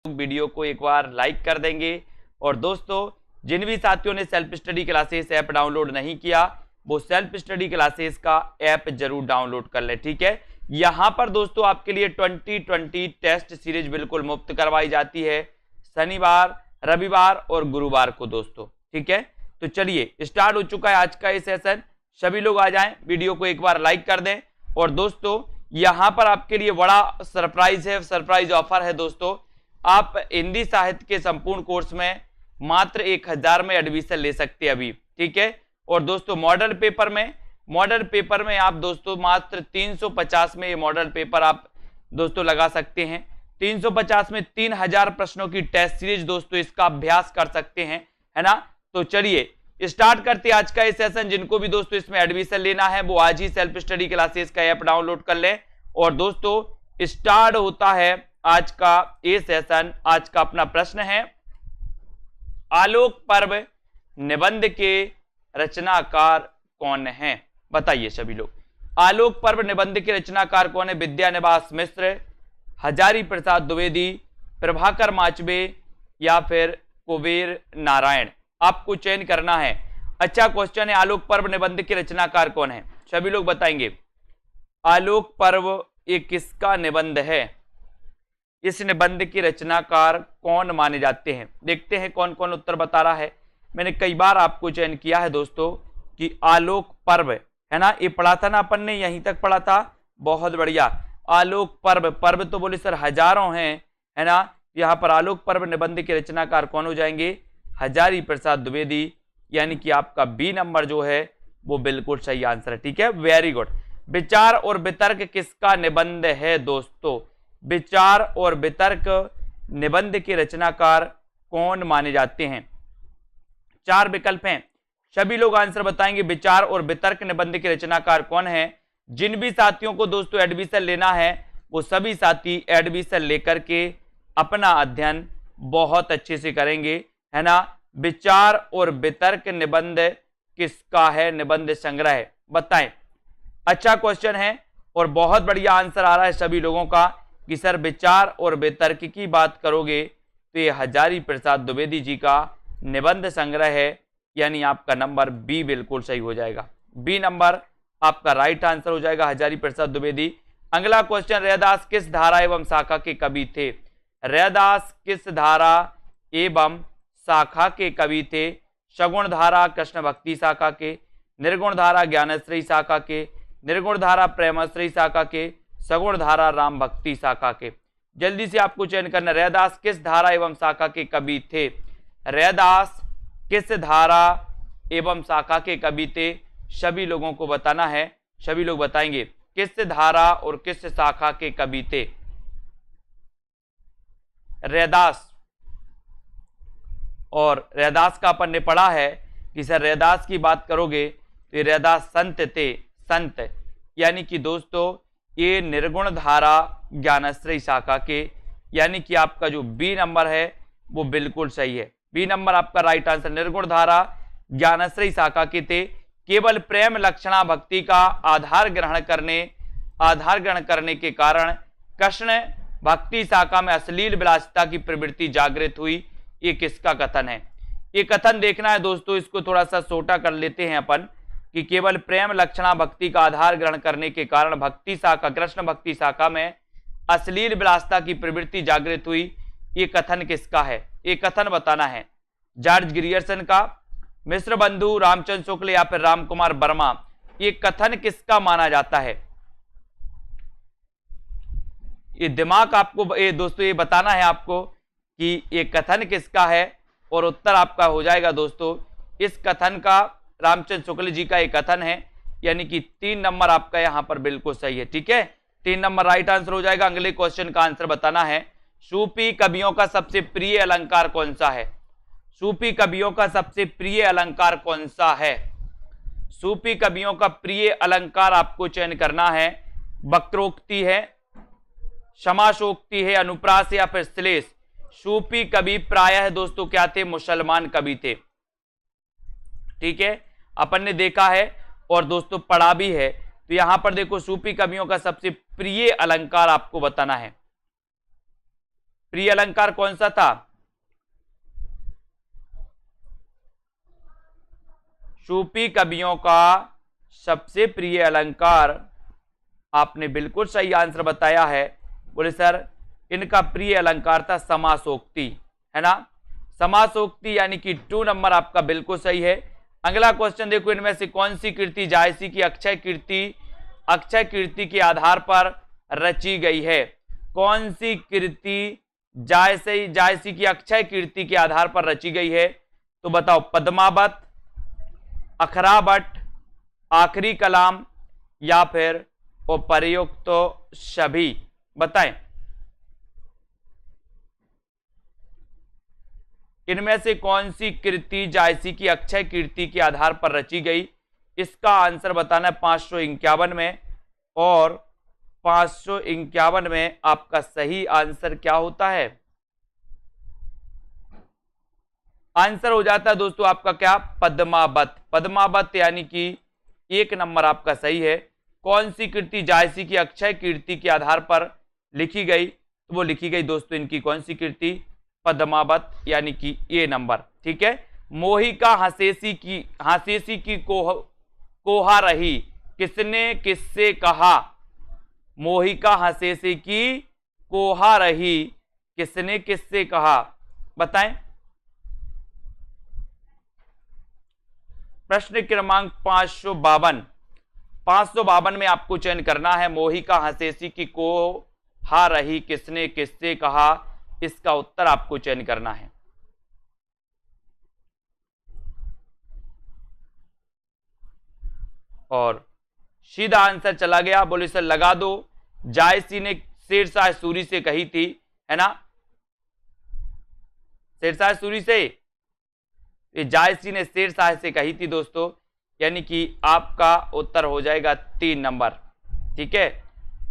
Video को एक बार like कर देंगे। और दोस्तों जिन भी साथियों ने self study classes app download नहीं किया वो सेल्फ स्टडी क्लासेस का ऐप जरूर डाउनलोड कर ले, ठीक है। यहां पर दोस्तों आपके लिए 2020 टेस्ट सीरीज बिल्कुल मुफ्त करवाई जाती है शनिवार, रविवार और गुरुवार को दोस्तों, ठीक है। तो चलिए स्टार्ट हो चुका है आज का ये सेशन। सभी लोग आ जाएं, वीडियो को एक बार लाइक कर दें। और दोस्तों यहां पर आपके लिए बड़ा सरप्राइज है, सरप्राइज ऑफर है दोस्तों। आप हिंदी साहित्य के संपूर्ण कोर्स में मात्र 1000 में एडमिशन ले सकते हैं अभी, ठीक है। और दोस्तों मॉडल पेपर में आप दोस्तों मात्र 350 में ये मॉडल पेपर आप दोस्तों लगा सकते हैं। 350 में 3000 प्रश्नों की टेस्ट सीरीज दोस्तों इसका अभ्यास कर सकते हैं, है ना। तो चलिए स्टार्ट करते हैं आज का ये सेशन। जिनको भी दोस्तों इसमें एडमिशन लेना है वो आज ही सेल्फ स्टडी क्लासेस का ऐप डाउनलोड कर लें। और दोस्तों स्टार्ट होता है आज का ये सेशन। आज का अपना प्रश्न है, आलोक पर्व निबंध के रचनाकार कौन है? बताइए सभी लोग, आलोक पर्व निबंध के रचनाकार कौन है? विद्यानिवास मिश्र, हजारी प्रसाद द्विवेदी, प्रभाकर माचबे या फिर कुबेर नारायण? आपको चयन करना है। अच्छा क्वेश्चन है, आलोक पर्व निबंध के रचनाकार कौन है? सभी लोग बताएंगे आलोक पर्व ये किसका निबंध है? इस निबंध के रचनाकार कौन माने जाते हैं? देखते हैं कौन कौन उत्तर बता रहा है। मैंने कई बार आपको चयन किया है दोस्तों कि आलोक पर्व, है ना, ये पढ़ा था ना अपन ने, यहीं तक पढ़ा था, बहुत बढ़िया। आलोक पर्व, पर्व तो बोले सर हजारों हैं, है ना। यहाँ पर आलोक पर्व निबंध के रचनाकार कौन हो जाएंगे? हजारी प्रसाद द्विवेदी, यानी कि आपका बी नंबर जो है वो बिल्कुल सही आंसर है, ठीक है, वेरी गुड। विचार और वितर्क किसका निबंध है दोस्तों? विचार और वितर्क निबंध के रचनाकार कौन माने जाते हैं? 4 विकल्प हैं, सभी लोग आंसर बताएंगे। विचार और वितर्क निबंध के रचनाकार कौन है? जिन भी साथियों को दोस्तों एडमिशन लेना है वो सभी साथी एडमिशन लेकर के अपना अध्ययन बहुत अच्छे से करेंगे, है ना। विचार और वितर्क निबंध किसका है? निबंध संग्रह, बताएं। अच्छा क्वेश्चन है और बहुत बढ़िया आंसर आ रहा है सभी लोगों का कि सर विचार और वितर्क की बात करोगे तो ये हजारी प्रसाद द्विवेदी जी का निबंध संग्रह है, यानी आपका नंबर बी बिल्कुल सही हो जाएगा। बी नंबर आपका राइट आंसर हो जाएगा, हजारी प्रसाद द्विवेदी। अगला क्वेश्चन, रैदास किस धारा एवं शाखा के कवि थे? रैदास किस धारा एवं शाखा के कवि थे? सगुण धारा कृष्ण भक्ति शाखा के, निर्गुण धारा ज्ञानश्री शाखा के, निर्गुण धारा प्रेमश्री शाखा के, सगुण धारा राम भक्ति शाखा के? जल्दी से आपको चयन करना। रैदास किस धारा एवं शाखा के कवि थे? रैदास किस धारा एवं शाखा के कवि थे? सभी लोगों को बताना है, सभी लोग बताएंगे किस धारा और किस शाखा के कवि थे? रैदास, और रैदास का अपन ने पढ़ा है कि सर रैदास की बात करोगे तो ये रैदास संत थे, संत, यानी कि दोस्तों ये निर्गुण धारा ज्ञानश्री शाखा के, यानी कि आपका जो बी नंबर है वो बिल्कुल सही है। बी नंबर आपका राइट आंसर, निर्गुण धारा ज्ञानश्री शाखा के थे। केवल प्रेम लक्षणा भक्ति का आधार ग्रहण करने के कारण कृष्ण भक्ति शाखा में अश्लील विलासिता की प्रवृत्ति जागृत हुई। ये किसका कथन है? ये कथन देखना है दोस्तों, इसको थोड़ा सा छोटा कर लेते हैं अपन कि केवल प्रेम लक्षणा भक्ति का आधार ग्रहण करने के कारण भक्ति शाखा, कृष्ण भक्ति शाखा में अश्लील विलासिता की प्रवृत्ति जागृत हुई। ये कथन किसका है? ये कथन बताना है। जॉर्ज ग्रियर्सन का, मिश्र बंधु, रामचंद्र शुक्ल या फिर रामकुमार वर्मा? ये कथन किसका माना जाता है? ये दिमाग आपको ये दोस्तों ये बताना है आपको कि ये कथन किसका है, और उत्तर आपका हो जाएगा दोस्तों इस कथन का रामचंद्र शुक्ल जी का एक कथन है, यानी कि 3 नंबर आपका यहां पर बिल्कुल सही है, ठीक है, 3 नंबर राइट आंसर हो जाएगा। अगले क्वेश्चन का आंसर बताना है, सूफी कवियों का सबसे प्रिय अलंकार कौन सा है? सूफी कवियों का सबसे प्रिय अलंकार कौन सा है? सूफी कवियों का प्रिय अलंकार आपको चयन करना है। वक्रोक्ति है, समासोक्ति है, अनुप्रास या फिर श्लेष? सूफी कवि प्रायः दोस्तों क्या थे? मुसलमान कवि थे, ठीक है, अपन ने देखा है और दोस्तों पढ़ा भी है। तो यहां पर देखो सूफी कवियों का सबसे प्रिय अलंकार आपको बताना है। प्रिय अलंकार कौन सा था? सूफी कवियों का सबसे प्रिय अलंकार, आपने बिल्कुल सही आंसर बताया है। बोले सर इनका प्रिय अलंकार था समासोक्ति, है ना। समासोक्ति यानी कि 2 नंबर आपका बिल्कुल सही है। अगला क्वेश्चन देखो, इनमें से कौन सी कृति जायसी की अक्षय कीर्ति के आधार पर रची गई है? कौन सी कृति जायसी की अक्षय कीर्ति के आधार पर रची गई है? तो बताओ, पद्मावत, अखरावट, आखिरी कलाम या फिर उपर्युक्त तो सभी, बताएं। इनमें से कौन सी कृति जायसी की अक्षय कीर्ति के आधार पर रची गई? इसका आंसर बताना है 551 में, और 551 में आपका सही आंसर क्या होता है? आंसर हो जाता है दोस्तों आपका क्या? पद्मावत। पद्मावत यानी कि 1 नंबर आपका सही है। कौन सी कृति जायसी की अक्षय कीर्ति के आधार पर लिखी गई? तो वो लिखी गई दोस्तों इनकी कौन सी कृति? पद्मावत, यानी कि ये नंबर, ठीक है। मोहिका हंसेसी की कोहा रही, किसने किससे कहा? मोहिका हंसेसी की कोहा रही, किसने किससे कहा? बताएं। प्रश्न क्रमांक 552 में आपको चयन करना है। मोहिका हंसेसी की कोहा रही, किसने किससे कहा? इसका उत्तर आपको चयन करना है। और सीधा आंसर चला गया। बोले सर लगा दो, जायसी ने शेरशाह सूरी से कही थी, है ना। शेरशाह सूरी से, जायसी ने शेरशाह से कही थी दोस्तों, यानी कि आपका उत्तर हो जाएगा 3 नंबर, ठीक है।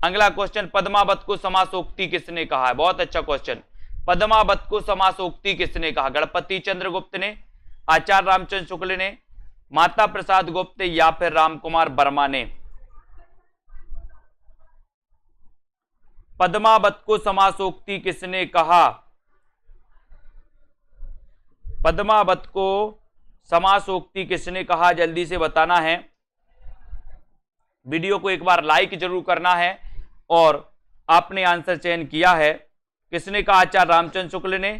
अगला क्वेश्चन, पद्मावत को समासोक्ति किसने कहा है? बहुत अच्छा क्वेश्चन। पद्मावत को समासोक्ति किसने कहा? गणपति चंद्र गुप्त ने, आचार्य रामचंद्र शुक्ल ने, माता प्रसाद गुप्त या फिर रामकुमार वर्मा ने? पद्मावत को समासोक्ति किसने कहा? पद्मावत को समासोक्ति किसने कहा? जल्दी से बताना है। वीडियो को एक बार लाइक जरूर करना है। और आपने आंसर चयन किया है, किसने कहा? आचार्य रामचंद्र शुक्ल ने।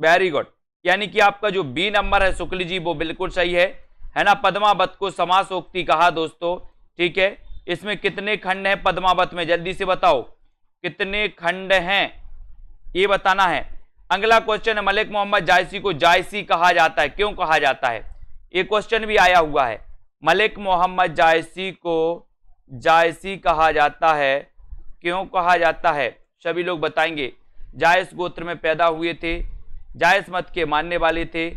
वेरी गुड, यानी कि आपका जो बी नंबर है शुक्ल जी, वो बिल्कुल सही है ना। पद्मावत को समासोक्ति कहा दोस्तों, ठीक है। इसमें कितने खंड हैं पद्मावत में? जल्दी से बताओ, कितने खंड हैं ये बताना है। अगला क्वेश्चन है, मलिक मोहम्मद जायसी को जायसी कहा जाता है, क्यों कहा जाता है? ये क्वेश्चन भी आया हुआ है। मलिक मोहम्मद जायसी को जायसी कहा जाता है, क्यों कहा जाता है? सभी लोग बताएंगे। जायस गोत्र में पैदा हुए थे, जायस मत के मानने वाले थे,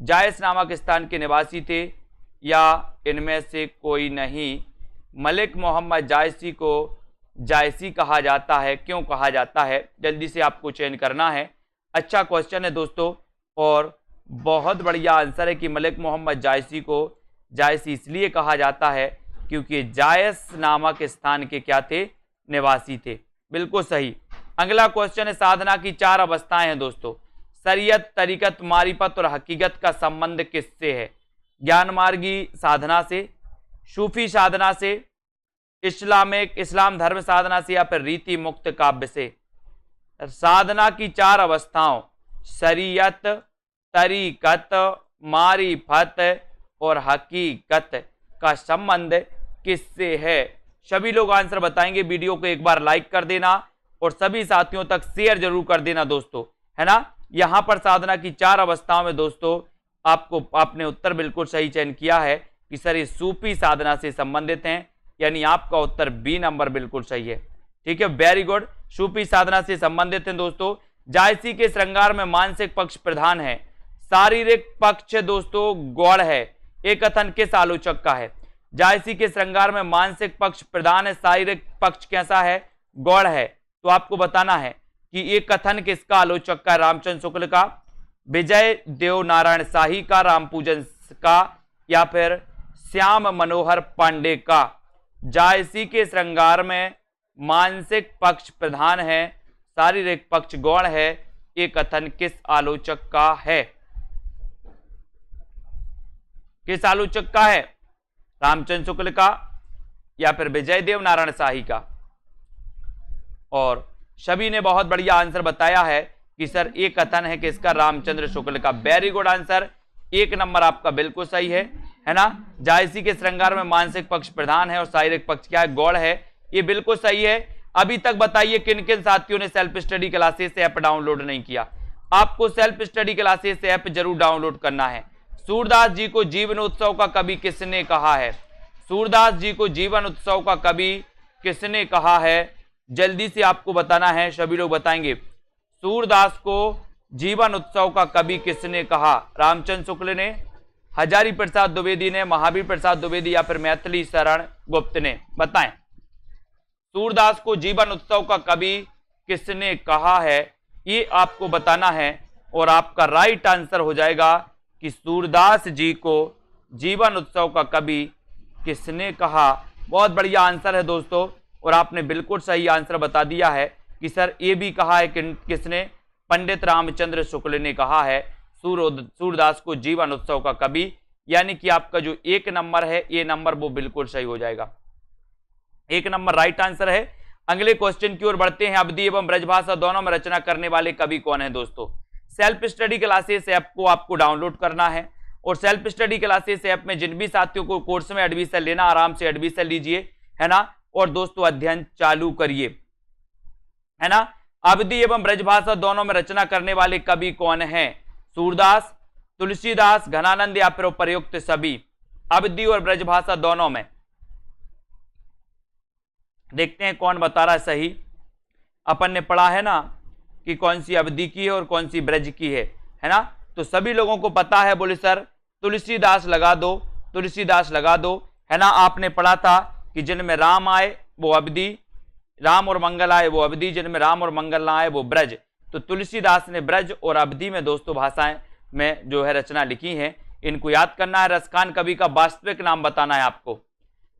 जायस नामक स्थान के निवासी थे, या इनमें से कोई नहीं? मलिक मोहम्मद जायसी को जायसी कहा जाता है, क्यों कहा जाता है? जल्दी से आपको चयन करना है। अच्छा क्वेश्चन है दोस्तों, और बहुत बढ़िया आंसर है कि मलिक मोहम्मद जायसी को जायसी इसलिए कहा जाता है क्योंकि जायस नामक स्थान के क्या थे? निवासी थे। बिल्कुल सही। अगला क्वेश्चन है, साधना की 4 अवस्थाएं हैं दोस्तों। शरीयत, तरीकत, मारिफत और हकीकत का संबंध किससे है? ज्ञान मार्गी साधना से, सूफी साधना से, इस्लाम धर्म साधना से, या फिर रीति मुक्त काव्य से? साधना की 4 अवस्थाओं शरीयत, तरीकत, मारिफत और हकीकत का संबंध किससे है? सभी लोग आंसर बताएंगे। वीडियो को एक बार लाइक कर देना और सभी साथियों तक शेयर जरूर कर देना दोस्तों, है ना। यहां पर साधना की 4 अवस्थाओं में दोस्तों आपने उत्तर बिल्कुल सही चयन किया है कि सर ये सूफी साधना से संबंधित हैं, यानी आपका उत्तर बी नंबर बिल्कुल सही है, ठीक है। वेरी गुड, सूफी साधना से संबंधित हैं दोस्तों। जायसी के श्रृंगार में मानसिक पक्ष प्रधान है, शारीरिक पक्ष दोस्तों गौड़ है। एक कथन किस आलोचक का है? जायसी के श्रृंगार में मानसिक पक्ष प्रधान है, शारीरिक पक्ष कैसा है? गौड़ है। तो आपको बताना है कि ये कथन किसका आलोचक का? रामचंद्र शुक्ल का, विजय देव नारायण शाही का, रामपूजन का, या फिर श्याम मनोहर पांडे का? जायसी के श्रृंगार में मानसिक पक्ष प्रधान है, शारीरिक पक्ष गौण है, ये कथन किस आलोचक का है? किस आलोचक का है? रामचंद्र शुक्ल का या फिर विजयदेव नारायण शाही का? और सभी ने बहुत बढ़िया आंसर बताया है कि सर ये कथन है किसका? रामचंद्र शुक्ल का। वेरी गुड आंसर, 1 नंबर आपका बिल्कुल सही है ना। जायसी के श्रृंगार में मानसिक पक्ष प्रधान है और शारीरिक पक्ष क्या है? गौण है, ये बिल्कुल सही है। अभी तक बताइए किन किन साथियों ने self study classes app download नहीं किया? आपको सेल्फ स्टडी क्लासेस ऐप जरूर डाउनलोड करना है। सूरदास जी को जीवन उत्सव का कवि किसने कहा है? सूरदास जी को जीवन उत्सव का कवि किसने कहा है? जल्दी से आपको बताना है, सभी लोग बताएंगे। सूरदास को जीवन उत्सव का कवि किसने कहा? रामचंद्र शुक्ल ने, हजारी प्रसाद द्विवेदी ने, महावीर प्रसाद द्विवेदी या फिर मैथिली शरण गुप्त ने? बताएं, सूरदास को जीवन उत्सव का कवि किसने कहा है? ये आपको बताना है और आपका राइट आंसर हो जाएगा कि सूरदास जी को जीवन उत्सव का कवि किसने कहा। बहुत बढ़िया आंसर है दोस्तों, और आपने बिल्कुल सही आंसर बता दिया है कि सर ये भी कहा है कि किसने? पंडित रामचंद्र शुक्ल ने कहा है सूरदास को जीवन उत्सव का कवि। यानी कि आपका जो 1 नंबर है, ये नंबर वो बिल्कुल सही हो जाएगा, 1 नंबर राइट आंसर है। अगले क्वेश्चन की ओर बढ़ते हैं। अवधी एवं ब्रजभाषा दोनों में रचना करने वाले कवि कौन है? दोस्तों, सेल्फ स्टडी क्लासेस ऐप को आपको डाउनलोड करना है और सेल्फ स्टडी क्लासेस ऐप में जिन भी साथियों को कोर्स में एडमिशन लेना, आराम से एडमिशन लीजिए, है ना। और दोस्तों अध्ययन चालू करिए, है ना। अवधी एवं ब्रजभाषा दोनों में रचना करने वाले कवि कौन है? सूरदास, तुलसीदास, घनानंद या फिर प्रयुक्त सभी? अवधी और ब्रजभाषा दोनों में। देखते हैं कौन बता रहा है सही। अपन ने पढ़ा है ना कि कौन सी अवधी की है और कौन सी ब्रज की है ना। तो सभी लोगों को पता है, बोले सर तुलसीदास लगा दो, तुलसीदास लगा दो, है ना। आपने पढ़ा था कि जिनमें राम आए वो अवधी, राम और मंगल आए वो अवधी, जिनमें राम और मंगल ना आए वो ब्रज। तो तुलसीदास ने ब्रज और अवधी में दोस्तों भाषाएं में जो है रचना लिखी है, इनको याद करना है। रसखान कवि का वास्तविक नाम बताना है आपको।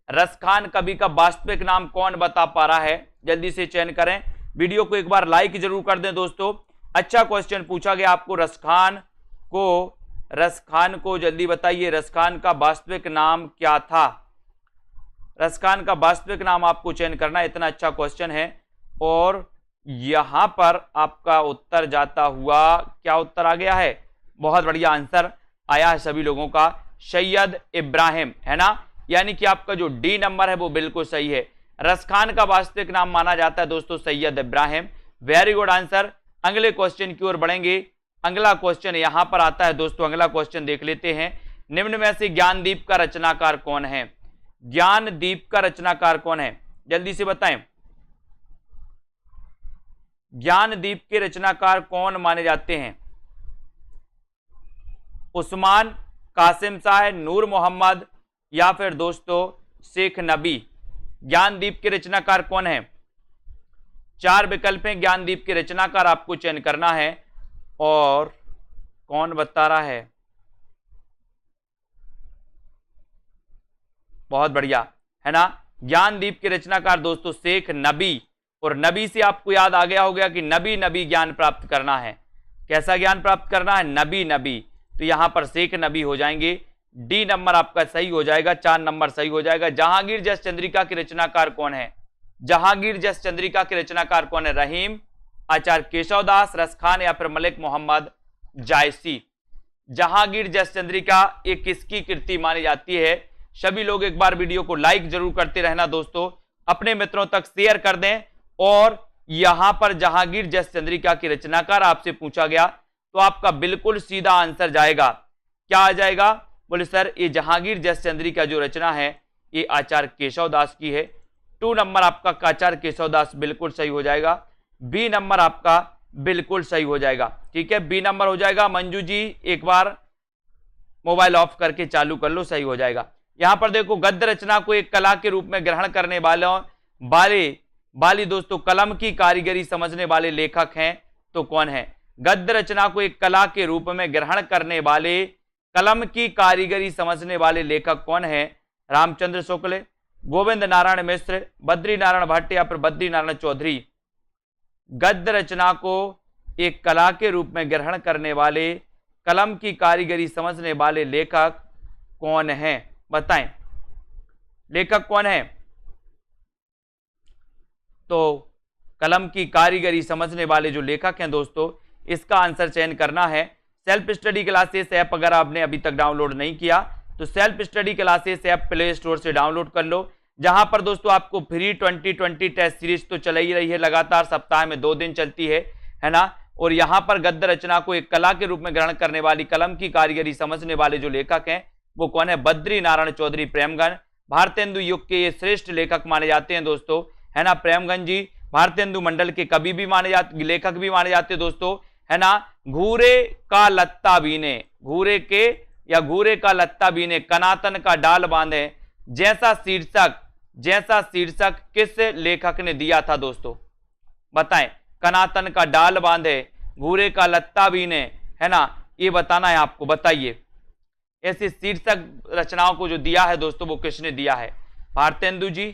रसखान कवि का वास्तविक नाम कौन बता पा रहा है? जल्दी से चयन करें। वीडियो को एक बार लाइक जरूर कर दें दोस्तों। अच्छा क्वेश्चन पूछा गया आपको। रसखान को जल्दी बताइए, रसखान का वास्तविक नाम क्या था? रसखान का वास्तविक नाम आपको चयन करना है। इतना अच्छा क्वेश्चन है और यहां पर आपका उत्तर जाता हुआ, क्या उत्तर आ गया है? बहुत बढ़िया आंसर आया है सभी लोगों का, सैयद इब्राहिम, है ना। यानी कि आपका जो डी नंबर है वो बिल्कुल सही है। रसखान का वास्तविक नाम माना जाता है दोस्तों Syed Ibrahim. Very good answer. अगले क्वेश्चन की ओर बढ़ेंगे। अगला क्वेश्चन यहां पर आता है दोस्तों। अगला क्वेश्चन देख लेते हैं। निम्न में से ज्ञानदीप का रचनाकार कौन है? ज्ञानदीप का रचनाकार कौन है? जल्दी से बताएं। ज्ञानदीप के रचनाकार कौन माने जाते हैं? उस्मान, कासिम शाह, नूर मोहम्मद या फिर दोस्तों शेख नबी? ज्ञानदीप के रचनाकार कौन है? 4 विकल्प हैं ज्ञानदीप के रचनाकार, आपको चयन करना है। और कौन बता रहा है? बहुत बढ़िया, है ना। ज्ञानदीप के रचनाकार दोस्तों शेख नबी। और नबी से आपको याद आ गया हो गया कि नबी नबी ज्ञान प्राप्त करना है। कैसा ज्ञान प्राप्त करना है? नबी नबी। तो यहां पर शेख नबी हो जाएंगे। डी नंबर आपका सही हो जाएगा, 4 नंबर सही हो जाएगा। जहांगीर जस चंद्रिका के रचनाकार कौन है? जहांगीर जस चंद्रिका के रचनाकार कौन है? रहीम, आचार्य केशवदास, रसखान या फिर मलिक मोहम्मद जायसी? जहांगीर जस चंद्रिका एक किसकी कृति मानी जाती है? सभी लोग एक बार वीडियो को लाइक जरूर करते रहना दोस्तों, अपने मित्रों तक शेयर कर दें। और यहां पर जहांगीर जस चंद्रिका की रचनाकार आपसे पूछा गया तो आपका बिल्कुल सीधा आंसर जाएगा। क्या आ जाएगा? बोले सर ये जहांगीर जस चंद्रिका जो रचना है ये आचार्य केशवदास की है। 2 नंबर आपका आचार्य केशवदास बिल्कुल सही हो जाएगा। बी नंबर आपका बिल्कुल सही हो जाएगा। ठीक है, बी नंबर हो जाएगा। मंजू जी एक बार मोबाइल ऑफ करके चालू कर लो, सही हो जाएगा। यहां पर देखो, गद्य रचना को एक कला के रूप में ग्रहण करने वाले दोस्तों कलम की कारीगरी समझने वाले लेखक हैं तो कौन है? गद्य रचना को एक कला के रूप में ग्रहण करने वाले, कलम की कारीगरी समझने वाले लेखक कौन है? रामचंद्र शुक्ल, गोविंद नारायण मिश्र, बद्री नारायण भट्ट या फिर बद्री नारायण चौधरी? गद्य रचना को एक कला के रूप में ग्रहण करने वाले, कलम की कारीगरी समझने वाले लेखक कौन है? बताएं, लेखक कौन है? तो कलम की कारीगरी समझने वाले जो लेखक हैं दोस्तों, इसका आंसर चयन करना है। सेल्फ स्टडी क्लासेस ऐप अगर आपने अभी तक डाउनलोड नहीं किया तो self study classes app play store से डाउनलोड कर लो, जहां पर दोस्तों आपको फ्री 2020 टेस्ट सीरीज तो चल ही रही है, लगातार सप्ताह में 2 दिन चलती है ना। और यहां पर गद्य रचना को एक कला के रूप में ग्रहण करने वाली, कलम की कारीगरी समझने वाले जो लेखक हैं वो कौन है? बद्री नारायण चौधरी प्रेमगन। भारतेंदु युग के ये श्रेष्ठ लेखक माने जाते हैं दोस्तों, है ना। प्रेमगन जी भारतेंदु मंडल के कवि भी माने जाते, लेखक भी माने जाते हैं दोस्तों, है ना। घूरे का लत्ता बीने, घूरे के या घूरे का लत्ता बीने, कनातन का डाल बांधे, जैसा शीर्षक किस लेखक ने दिया था दोस्तों? बताएं, कनातन का डाल बांधे, घूरे का लत्ता बीने, है ना, ये बताना है आपको। बताइए ऐसे शीर्षक रचनाओं को जो दिया है दोस्तों वो किसने दिया है? भारतेंदु जी,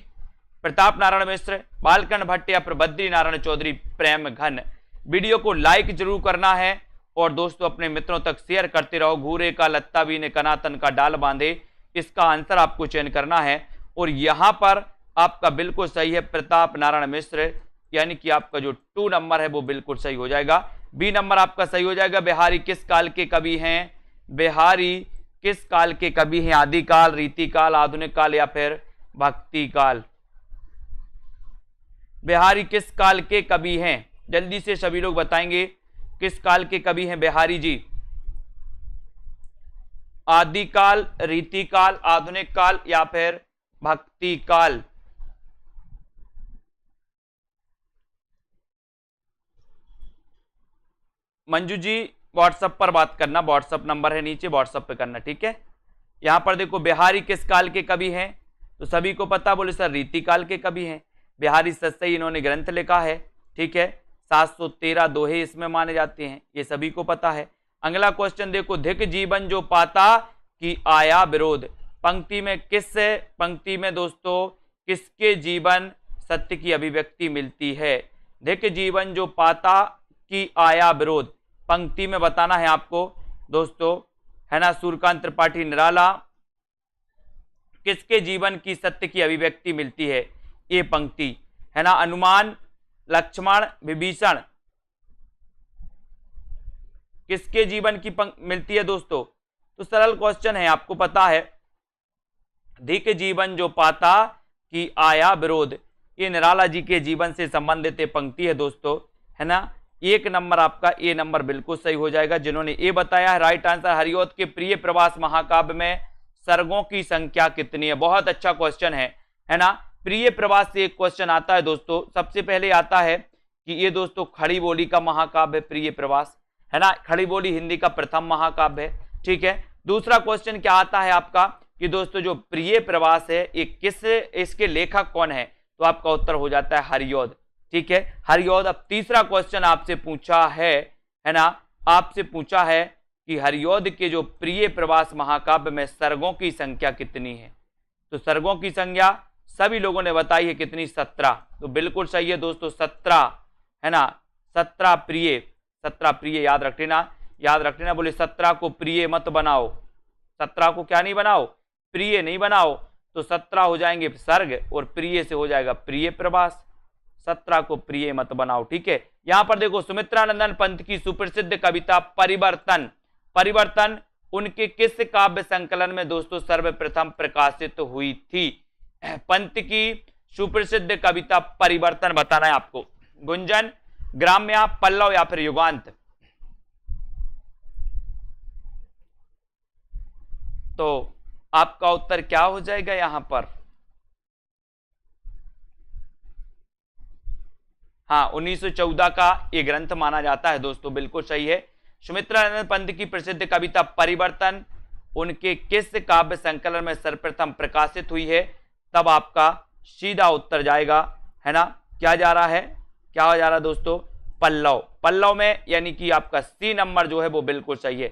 प्रताप नारायण मिश्र, बालकन भट्ट या फिर बद्री नारायण चौधरी प्रेमघन? वीडियो को लाइक जरूर करना है और दोस्तों अपने मित्रों तक शेयर करते रहो। घूरे का लत्ता बीने, कनातन का डाल बांधे, इसका आंसर आपको चयन करना है। और यहां पर आपका बिल्कुल सही है प्रताप नारायण मिश्र, यानी कि आपका जो 2 नंबर है वो बिल्कुल सही हो जाएगा। बी नंबर आपका सही हो जाएगा। बिहारी किस काल के कवि हैं? बिहारी किस काल के कवि हैं? आदिकाल, रीतिकाल, आधुनिक काल या फिर भक्ति काल? बिहारी किस काल के कवि हैं? जल्दी से सभी लोग बताएंगे किस काल के कवि हैं बिहारी जी? आदिकाल, रीतिकाल, आधुनिक काल या फिर भक्ति काल? मंजू जी व्हाट्सएप पर बात करना, व्हाट्सएप नंबर है नीचे, व्हाट्सएप पे करना, ठीक है। यहां पर देखो बिहारी किस काल के कवि हैं, तो सभी को पता, बोले सर रीतिकाल के कवि हैं। बिहारी सस्सई इन्होंने ग्रंथ लिखा है, ठीक है। 713 दोहे इसमें माने जाते हैं, ये सभी को पता है। अगला क्वेश्चन देखो, धिक जीवन जो पाता कि आया विरोध, पंक्ति में दोस्तों किसके जीवन सत्य की अभिव्यक्ति मिलती है? धिक जीवन जो पाता कि आया विरोध, पंक्ति में बताना है आपको दोस्तों, है ना। सूर्यकांत त्रिपाठी निराला, किसके जीवन की सत्य की अभिव्यक्ति मिलती है? ये पंक्ति, है ना। हनुमान, लक्ष्मण, विभीषण, किसके जीवन की मिलती है दोस्तों? तो सरल क्वेश्चन है, आपको पता है। धिक जीवन जो पाता कि आया विरोध, ये निराला जी के जीवन से संबंधित पंक्ति है दोस्तों, है ना। 1 नंबर आपका ए नंबर बिल्कुल सही हो जाएगा। जिन्होंने ए बताया है राइट आंसर। हरिऔध के प्रिय प्रवास महाकाव्य में सर्गों की संख्या कितनी है? बहुत अच्छा क्वेश्चन है ना। प्रिय प्रवास से एक क्वेश्चन आता है दोस्तों, सबसे पहले आता है कि ये दोस्तों खड़ी बोली का महाकाव्य प्रिय प्रवास, है ना। खड़ी बोली हिंदी का प्रथम महाकाव्य है, ठीक है। दूसरा क्वेश्चन क्या आता है आपका कि दोस्तों जो प्रिय प्रवास है इसके लेखक कौन है? तो आपका उत्तर हो जाता है हरिऔध, ठीक है, हरिऔध। अब तीसरा क्वेश्चन आपसे पूछा है ना, आपसे पूछा है कि हरिऔध के जो प्रिय प्रवास महाकाव्य में सर्गों की संख्या कितनी है? तो सर्गों की संख्या सभी लोगों ने बताई है कितनी? 17। तो बिल्कुल सही है दोस्तों, 17, है ना। 17 प्रिय याद रखना, बोले 17 को प्रिय मत बनाओ, 17 को क्या नहीं बनाओ? प्रिय नहीं बनाओ। तो 17 हो जाएंगे सर्ग और प्रिय से हो जाएगा प्रिय प्रवास, 17 को प्रिय मत बनाओ, ठीक है। यहां पर देखो सुमित्रानंदन पंत की सुप्रसिद्ध कविता परिवर्तन उनके किस काव्य संकलन में दोस्तों सर्वप्रथम प्रकाशित हुई थी? पंत की सुप्रसिद्ध कविता परिवर्तन बताना है आपको। गुंजन, ग्राम्या, पल्लव या फिर युगांत? तो आपका उत्तर क्या हो जाएगा यहां पर? हाँ, 1914 का ये ग्रंथ माना जाता है दोस्तों, बिल्कुल सही है। सुमित्रानंद पंत की प्रसिद्ध कविता परिवर्तन उनके किस काव्य संकलन में सर्वप्रथम प्रकाशित हुई है? तब आपका सीधा उत्तर जाएगा, है ना। क्या जा रहा है? क्या हो जा रहा है दोस्तों? पल्लव में, यानी कि आपका सी नंबर जो है वो बिल्कुल सही है।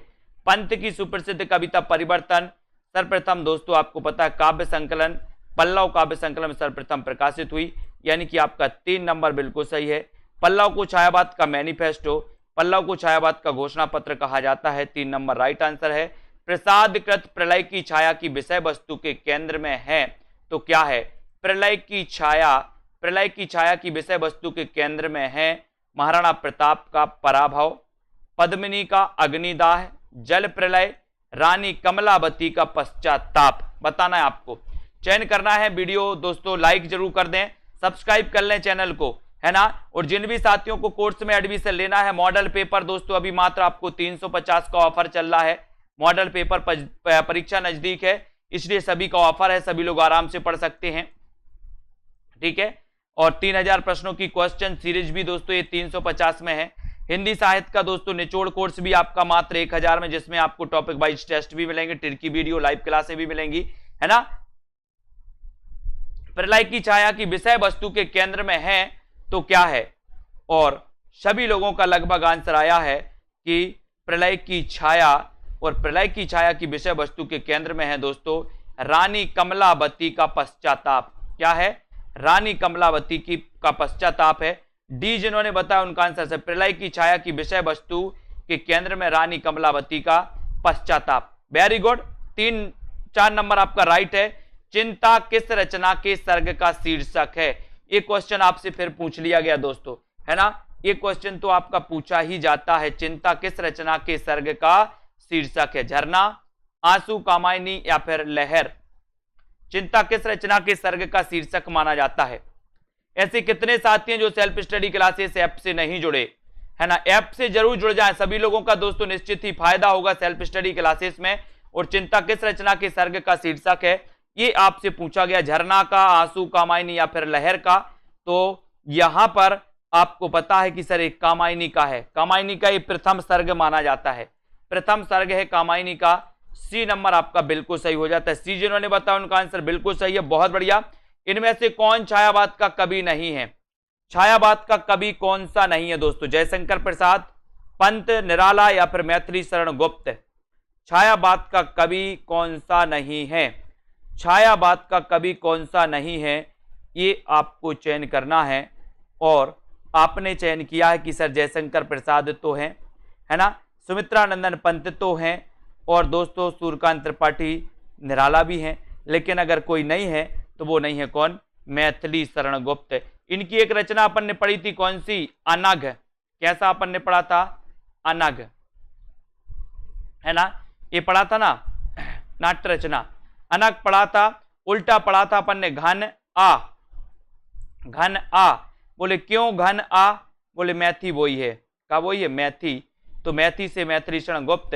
पंत की सुप्रसिद्ध कविता परिवर्तन सर्वप्रथम दोस्तों आपको पता है काव्य संकलन, पल्लव काव्य संकलन में सर्वप्रथम प्रकाशित हुई, यानी कि आपका 3 नंबर बिल्कुल सही है। पल्लव को छायावाद का मैनिफेस्टो, पल्लव को छायावाद का घोषणा पत्र कहा जाता है। 3 नंबर राइट आंसर है। प्रसादकृत प्रलय की छाया की विषय वस्तु के केंद्र में है तो क्या है? प्रलय की छाया की विषय वस्तु के केंद्र में है महाराणा प्रताप का पराभव, पद्मिनी का अग्निदाह, जल प्रलय, रानी कमलावती का पश्चाताप। बताना है आपको, चयन करना है। वीडियो दोस्तों लाइक जरूर कर दें, सब्सक्राइब कर लें चैनल को, है ना। और जिन भी साथियों को कोर्स में एडमिशन लेना है, मॉडल पेपर दोस्तों अभी मात्र आपको 350 का ऑफर चल रहा है। मॉडल पेपर परीक्षा नजदीक है, इसलिए सभी का ऑफर है, सभी लोग आराम से पढ़ सकते हैं, ठीक है। और 3000 प्रश्नों की क्वेश्चन सीरीज भी दोस्तों ये 350 में है। हिंदी साहित्य का दोस्तों निचोड़ कोर्स भी आपका मात्र 1000 में, जिसमें आपको टॉपिक वाइज टेस्ट भी मिलेंगे, टिरकी वीडियो, लाइव क्लासें भी मिलेंगी, है ना। प्रलय की छाया की विषय वस्तु के केंद्र में है तो क्या है? और सभी लोगों का लगभग आंसर आया है कि प्रलय की छाया, और प्रलय की छाया की विषय वस्तु के केंद्र में है दोस्तों रानी कमलावती का पश्चाताप। क्या है? रानी कमलावती का पश्चाताप है। डी जिन्होंने बताया उनका आंसर है प्रलय की छाया की विषय वस्तु के केंद्र में रानी कमलावती का पश्चाताप। वेरी गुड, 4 नंबर आपका राइट है। चिंता किस रचना के सर्ग का शीर्षक है? ये क्वेश्चन आपसे फिर पूछ लिया गया दोस्तों, है ना। ये क्वेश्चन तो आपका पूछा ही जाता है, चिंता किस रचना के सर्ग का शीर्षक है? झरना, आंसू, कामायनी या फिर लहर? चिंता किस रचना के सर्ग का शीर्षक माना जाता है? ऐसे कितने साथी हैं जो सेल्फ स्टडी क्लासेस ऐप से नहीं जुड़े, है ना। ऐप से जरूर जुड़ जाएं, सभी लोगों का दोस्तों निश्चित ही फायदा होगा सेल्फ स्टडी क्लासेस में। और चिंता किस रचना के सर्ग का शीर्षक है, ये आपसे पूछा गया, झरना का, आंसू, कामायनी या फिर लहर का। तो यहां पर आपको पता है कि सर एक कामायनी का है, कामायनी का ये प्रथम सर्ग माना जाता है, प्रथम सर्ग है कामायनी का। सी नंबर आपका बिल्कुल सही हो जाता है। सी जिन्होंने बताया उनका आंसर बिल्कुल सही है, बहुत बढ़िया। इनमें से कौन छायावाद का कवि नहीं है? छायावाद का कवि कौन सा नहीं है दोस्तों? जयशंकर प्रसाद, पंत, निराला या फिर मैथिली शरण गुप्त? छायावाद का कवि कौन सा नहीं है? छायावाद का कवि कौन सा नहीं है, ये आपको चयन करना है। और आपने चयन किया है कि सर जयशंकर प्रसाद तो हैं, है ना, सुमित्रा नंदन पंत तो हैं, और दोस्तों सूर्यकांत त्रिपाठी, निराला भी हैं। लेकिन अगर कोई नहीं है तो वो नहीं है कौन? मैथिली शरण गुप्त। इनकी एक रचना अपन ने पढ़ी थी, कौन सी? अनघ। कैसा अपन ने पढ़ा था? अनघ, है ना, ये पढ़ा था ना, नाट्य रचना। अनघ पढ़ा था, उल्टा पढ़ा था अपन ने घन आ। घन आ, बोले क्यों घन आ? बोले मैथी वही है, का वही है मैथी, तो मैथी से मैथिली शरण गुप्त।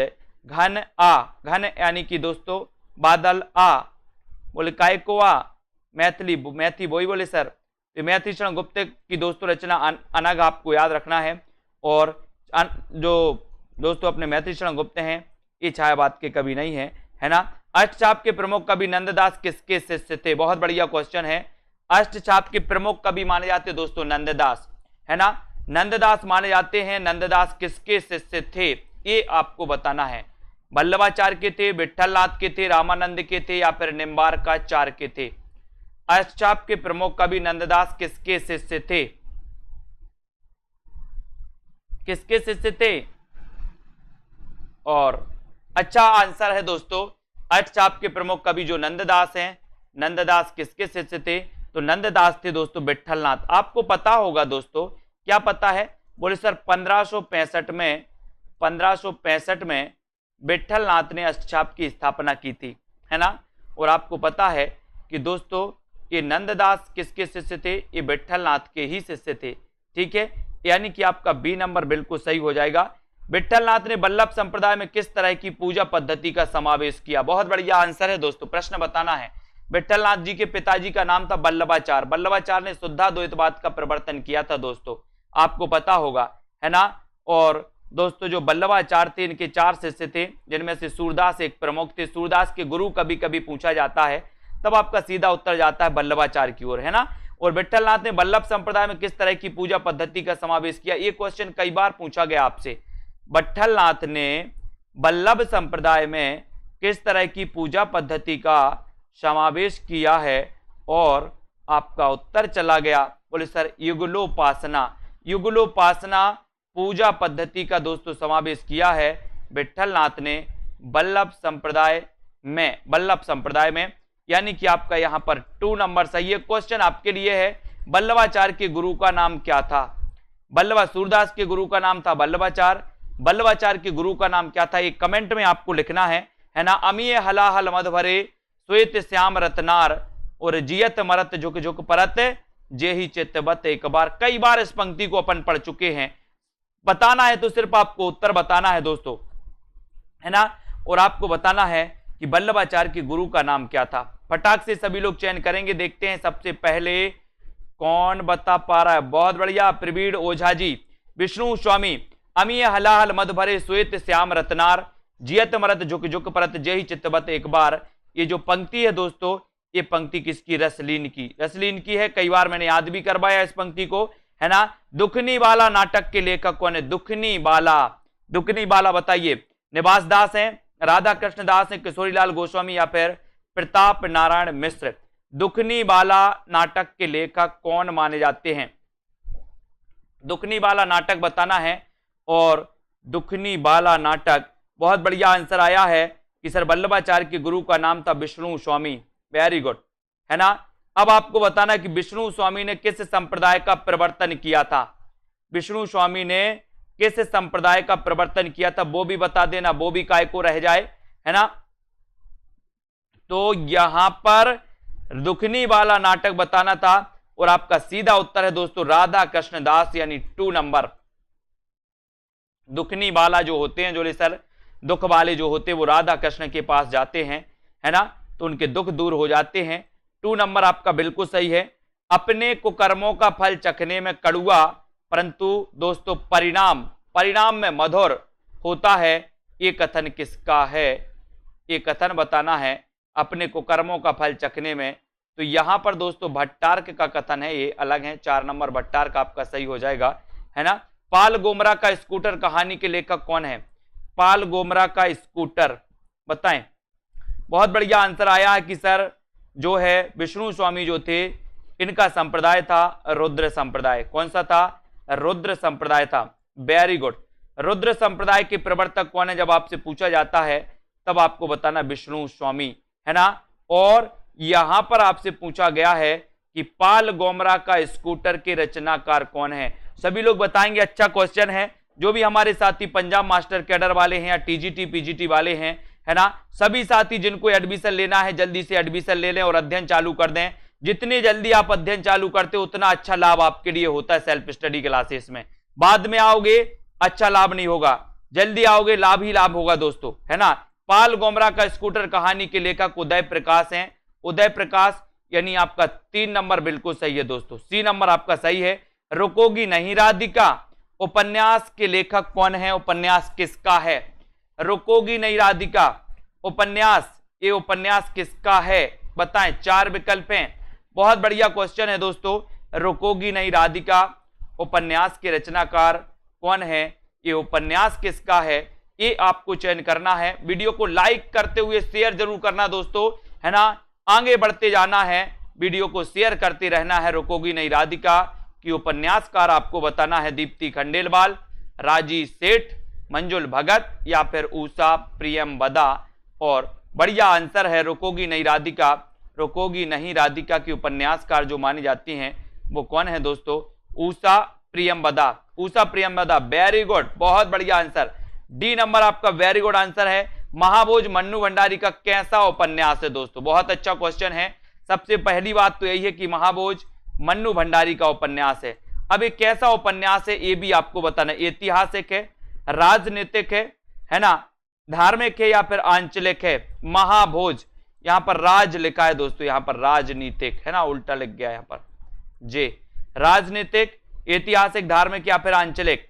घन आ, घन यानी कि दोस्तों बादल आ, बोले काय को आ? मैथिली, मैथी वही, बोले सर तो मैथिली शरण गुप्त की दोस्तों रचना अनघ आपको याद रखना है। और जो दोस्तों अपने मैथिली शरण गुप्त हैं ये छायावाद के कवि नहीं है, है ना। अष्टछाप के प्रमुख कवि नंददास किसके शिष्य थे? बहुत बढ़िया क्वेश्चन है। अष्टछाप के प्रमुख कवि माने जाते हैं दोस्तों नंददास, है ना, नंददास माने जाते हैं। नंददास किसके शिष्य थे ये आपको बताना है। वल्लभाचार्य के थे, विठलनाथ के थे, रामानंद के थे या फिर निम्बार्काचार्य के थे? अष्टछाप के प्रमुख कवि नंददास किसके शिष्य थे? किसके शिष्य थे? और अच्छा आंसर है दोस्तों, अष्टछाप के प्रमुख कवि जो नंददास हैं, नंददास किसके शिष्य थे? तो नंददास थे दोस्तों विठलनाथ। आपको पता होगा दोस्तों, क्या पता है? बोले सर 1565 में विठलनाथ ने अष्टछाप की स्थापना की थी, है ना। और आपको पता है कि दोस्तों ये नंददास किसके शिष्य थे? ये विठलनाथ के ही शिष्य थे, ठीक है। यानी कि आपका बी नंबर बिल्कुल सही हो जाएगा। विठलनाथ ने वल्लभ संप्रदाय में किस तरह की पूजा पद्धति का समावेश किया? बहुत बढ़िया आंसर है दोस्तों, प्रश्न बताना है। विठलनाथ जी के पिताजी का नाम था वल्लभाचार्य। वल्लभाचार्य ने शुद्धाद्वैतवाद का प्रवर्तन किया था दोस्तों, आपको पता होगा, है ना। और दोस्तों जो वल्लभाचार्य थे इनके 4 शिष्य थे, जिनमें से सूरदास एक प्रमुख थे। सूरदास के गुरु कभी कभी पूछा जाता है, तब आपका सीधा उत्तर जाता है वल्लभाचार्य की ओर, है ना। और विठलनाथ ने वल्लभ संप्रदाय में किस तरह की पूजा पद्धति का समावेश किया? ये क्वेश्चन कई बार पूछा गया आपसे। विठलनाथ ने वल्लभ संप्रदाय में किस तरह की पूजा पद्धति का समावेश किया है? और आपका उत्तर चला गया, बोले सर युगलोपासना। युगलोपासना पूजा पद्धति का दोस्तों समावेश किया है विट्ठलनाथ ने वल्लभ संप्रदाय में, यानी कि आपका यहां पर 2 नंबर सही है। क्वेश्चन आपके लिए है, वल्लभाचार्य के गुरु का नाम क्या था? सूरदास के गुरु का नाम था वल्लभाचार्य के गुरु का नाम क्या था? एक कमेंट में आपको लिखना है ना। अमीय हलाहल मध भरे श्वेत श्याम रत्नार और जियत मरत झुक झुक परत जे ही चित्तवत एक बार। कई बार इस पंक्ति को अपन पढ़ चुके हैं। बताना है तो सिर्फ आपको उत्तर बताना है दोस्तों, है ना, और आपको बताना है कि वल्लभाचार्य के गुरु का नाम क्या था। फटाक से सभी लोग चयन करेंगे। देखते हैं सबसे पहले कौन बता पा रहा है। बहुत बढ़िया, प्रवीण ओझा जी। विष्णु स्वामी, अमीय हलाहल मध भरे श्वेत श्याम रत्नार जियत मरत झुक झुक परत जे ही चित्तवत एक बार। ये जो पंक्ति है दोस्तों, ये पंक्ति किसकी? रसलीन की है। कई बार मैंने याद भी करवाया इस पंक्ति को, है ना। दुखनी बाला नाटक के लेखक कौन है? दुखनी बाला बताइए। निवास दास हैं, राधा कृष्ण दास हैं, किशोरीलाल गोस्वामी या फिर प्रताप नारायण मिश्र। दुखनी बाला नाटक के लेखक कौन माने जाते हैं? दुखनी बाला नाटक बताना है। और दुखनी बाला नाटक, बहुत बढ़िया आंसर आया है कि सर वल्लभाचार्य के गुरु का नाम था विष्णु स्वामी। वेरी गुड, है ना। अब आपको बताना कि विष्णु स्वामी ने किस संप्रदाय का प्रवर्तन किया था? विष्णु स्वामी ने किस संप्रदाय का प्रवर्तन किया था वो भी बता देना, वो भी काय को रह जाए, है ना। तो यहां पर दुखनी वाला नाटक बताना था और आपका सीधा उत्तर है दोस्तों राधा कृष्ण दास, यानी 2 नंबर। दुखनी वाला जो होते हैं, जो सर दुख वाले जो होते हैं वो राधा कृष्ण के पास जाते हैं, है ना, तो उनके दुख दूर हो जाते हैं। 2 नंबर आपका बिल्कुल सही है। अपने कुकर्मों का फल चखने में कड़वा परंतु दोस्तों परिणाम में मधुर होता है, ये कथन किसका है? ये कथन बताना है अपने कुकर्मों का फल चखने में। तो यहां पर दोस्तों भट्टार्क का कथन है, ये अलग है। 4 नंबर भट्टार्क आपका सही हो जाएगा, है ना। पाल गोमरा का स्कूटर कहानी के लेखक कौन है? पाल गोमरा का स्कूटर बताएं। बहुत बढ़िया आंसर आया है कि सर जो है विष्णु स्वामी जो थे, इनका संप्रदाय था रुद्र संप्रदाय। कौन सा था? रुद्र संप्रदाय था। Very good. रुद्र संप्रदाय के प्रवर्तक कौन है? जब आपसे पूछा जाता है तब आपको बताना विष्णु स्वामी, है ना। और यहां पर आपसे पूछा गया है कि पाल गोमरा का स्कूटर के रचनाकार कौन है? सभी लोग बताएंगे। अच्छा क्वेश्चन है। जो भी हमारे साथी पंजाब मास्टर कैडर वाले हैं या टीजीटी पीजीटी वाले हैं, है ना, सभी साथी जिनको एडमिशन लेना है जल्दी से एडमिशन ले लें और अध्ययन चालू कर दें। जितनी जल्दी आप अध्ययन चालू करते हो उतना अच्छा लाभ आपके लिए होता है सेल्फ स्टडी क्लासेस में। बाद में आओगे अच्छा लाभ नहीं होगा, जल्दी आओगे लाभ ही लाभ होगा दोस्तों, है ना। पाल गोमरा का स्कूटर कहानी के लेखक उदय प्रकाश हैं। उदय प्रकाश, यानी आपका 3 नंबर बिल्कुल सही है दोस्तों। सी नंबर आपका सही है। रुकोगी नहीं राधिका उपन्यास के लेखक कौन है? उपन्यास किसका है? रुकोगी नहीं राधिका उपन्यास, ये उपन्यास किसका है बताएं। 4 विकल्प हैं। बहुत बढ़िया क्वेश्चन है दोस्तों। रुकोगी नहीं राधिका उपन्यास के रचनाकार कौन है? ये उपन्यास किसका है? ये आपको चयन करना है। वीडियो को लाइक करते हुए शेयर जरूर करना दोस्तों, है ना। आगे बढ़ते जाना है, वीडियो को शेयर करते रहना है। रुकोगी नहीं राधिका की उपन्यासकार आपको बताना है दीप्ति खंडेलवाल, राजी सेठ, मंजुल भगत या फिर उषा प्रियमवदा। और बढ़िया आंसर है रुकोगी नहीं राधिका। रुकोगी नहीं राधिका की उपन्यासकार जो मानी जाती हैं वो कौन है दोस्तों? उषा प्रियमवदा। उषा प्रियमवदा, वेरी गुड, बहुत बढ़िया आंसर। डी नंबर आपका वेरी गुड आंसर है। महाभोज मन्नू भंडारी का कैसा उपन्यास है दोस्तों? बहुत अच्छा क्वेश्चन है। सबसे पहली बात तो यही है कि महाभोज मन्नू भंडारी का उपन्यास है। अब ये कैसा उपन्यास है ये भी आपको बताना। ऐतिहासिक है, राजनीतिक है ना, धार्मिक है या फिर आंचलिक है? महाभोज, यहां पर राज लिखा है दोस्तों, यहां पर राजनीतिक है ना, उल्टा लिख गया यहां पर जे। राजनीतिक, ऐतिहासिक, धार्मिक या फिर आंचलिक?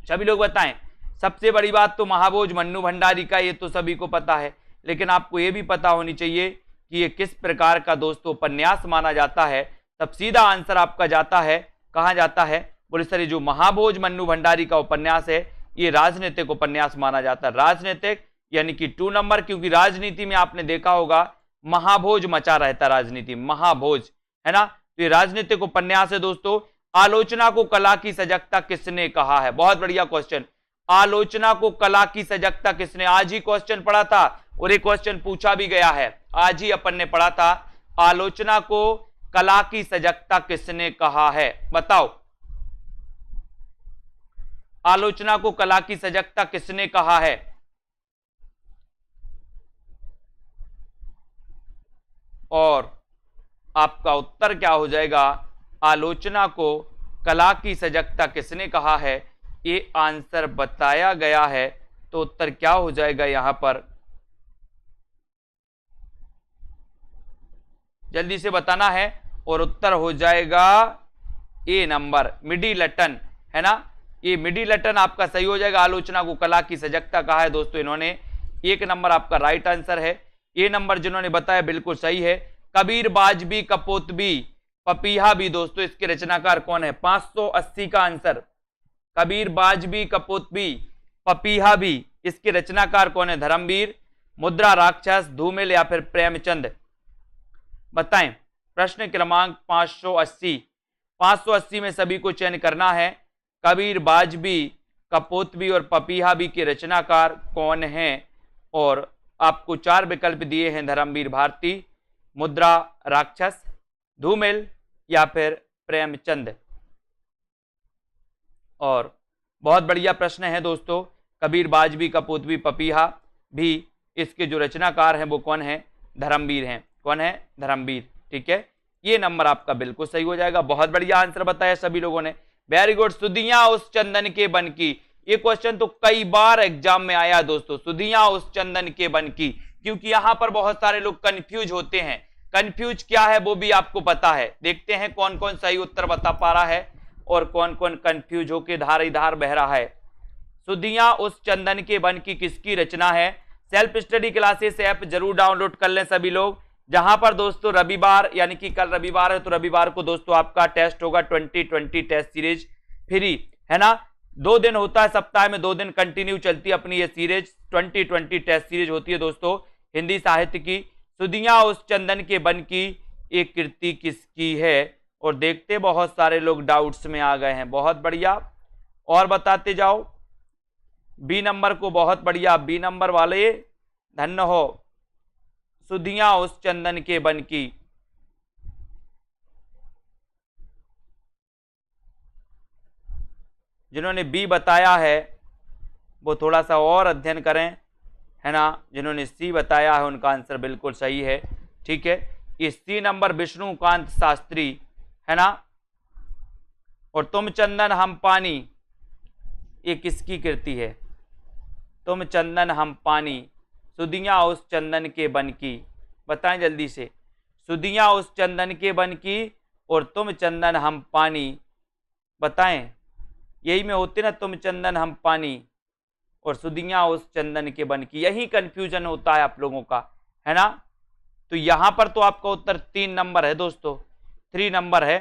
सभी लोग बताएं। सबसे बड़ी बात तो महाभोज मन्नू भंडारी का ये तो सभी को पता है, लेकिन आपको ये भी पता होनी चाहिए कि ये किस प्रकार का दोस्तों उपन्यास माना जाता है। तब सीधा आंसर आपका जाता है, कहां जाता है? बोले सर ये जो महाभोज मन्नू भंडारी का उपन्यास है ये राजनीतिक उपन्यास माना जाता है। राजनीतिक यानी कि 2 नंबर, क्योंकि राजनीति में आपने देखा होगा महाभोज मचा रहता राजनीति, महाभोज, है ना। तो ये राजनीतिक उपन्यास है दोस्तों। आलोचना को कला की सजगता किसने कहा है? बहुत बढ़िया क्वेश्चन। आलोचना को कला की सजगता किसने, आज ही क्वेश्चन पढ़ा था और ये क्वेश्चन पूछा भी गया है, आज ही अपन ने पढ़ा था। आलोचना को कला की सजगता किसने कहा है? बताओ, आलोचना को कला की सजगता किसने कहा है? और आपका उत्तर क्या हो जाएगा? आलोचना को कला की सजगता किसने कहा है, ये आंसर बताया गया है। तो उत्तर क्या हो जाएगा यहां पर, जल्दी से बताना है। और उत्तर हो जाएगा ए नंबर, मिडिलटन, है ना। ये मिडिलटन आपका सही हो जाएगा। आलोचना को कला की सजगता कहा है दोस्तों इन्होंने। एक नंबर आपका राइट आंसर है। ए नंबर जिन्होंने बताया बिल्कुल सही है। कबीर, बाजबी, कपोतबी, पपीहा भी दोस्तों इसके रचनाकार कौन है? 580 का आंसर। कबीर, बाजबी, कपोतबी, पपीहा भी, इसके रचनाकार कौन है? धर्मवीर, मुद्रा राक्षस, धूमिल या फिर प्रेमचंद? बताएं। प्रश्न क्रमांक 580। 580 में सभी को चयन करना है। कबीर, बाजबी, कपोतबी और पपीहा भी के रचनाकार कौन हैं? और आपको 4 विकल्प दिए हैं, धर्मवीर भारती, मुद्रा राक्षस, धूमिल या फिर प्रेमचंद। और बहुत बढ़िया प्रश्न है दोस्तों। कबीर, बाजबी, कपोतबी, पपीहा भी, इसके जो रचनाकार हैं वो कौन है? धर्मवीर हैं। कौन है? धर्मवीर। ठीक है, ये नंबर आपका बिल्कुल सही हो जाएगा। बहुत बढ़िया आंसर बताया सभी लोगों ने, वेरी गुड। सुधियां उस चंदन के बन की, ये क्वेश्चन तो कई बार एग्जाम में आया दोस्तों, सुधियां उस चंदन के बन की, क्योंकि यहां पर बहुत सारे लोग कंफ्यूज होते हैं। कंफ्यूज क्या है वो भी आपको पता है। देखते हैं कौन कौन सही उत्तर बता पा रहा है और कौन कौन कंफ्यूज होकर धार धार बह रहा है। सुधियां उस चंदन के बन की किसकी रचना है? सेल्फ स्टडी क्लासेस ऐप जरूर डाउनलोड कर लें सभी लोग, जहां पर दोस्तों रविवार यानी कि कल रविवार है तो रविवार को दोस्तों आपका टेस्ट होगा 2020 टेस्ट सीरीज फ्री, है ना। 2 दिन होता है सप्ताह में, 2 दिन कंटिन्यू चलती है अपनी ये सीरीज, 2020 टेस्ट सीरीज होती है दोस्तों हिंदी साहित्य की। सुधियां उस चंदन के बन की एक कृति किसकी है? और देखते बहुत सारे लोग डाउट्स में आ गए हैं, बहुत बढ़िया, और बताते जाओ। बी नंबर को बहुत बढ़िया, बी नंबर वाले धन्य हो। सुधियां उस चंदन के बन की, जिन्होंने बी बताया है वो थोड़ा सा और अध्ययन करें, है ना। जिन्होंने सी बताया है उनका आंसर बिल्कुल सही है। ठीक है, ये सी नंबर विष्णुकांत शास्त्री, है ना। और तुम चंदन हम पानी, ये किसकी कृति है? तुम चंदन हम पानी, सुधियां उस चंदन के बन की, बताएं जल्दी से। सुधियां उस चंदन के बन की और तुम चंदन हम पानी, बताएं। यही में होते ना, तुम चंदन हम पानी और सुधियां उस चंदन के बन की, यही कंफ्यूजन होता है आप लोगों का, है ना। तो यहां पर तो आपका उत्तर 3 नंबर है दोस्तों, 3 नंबर है।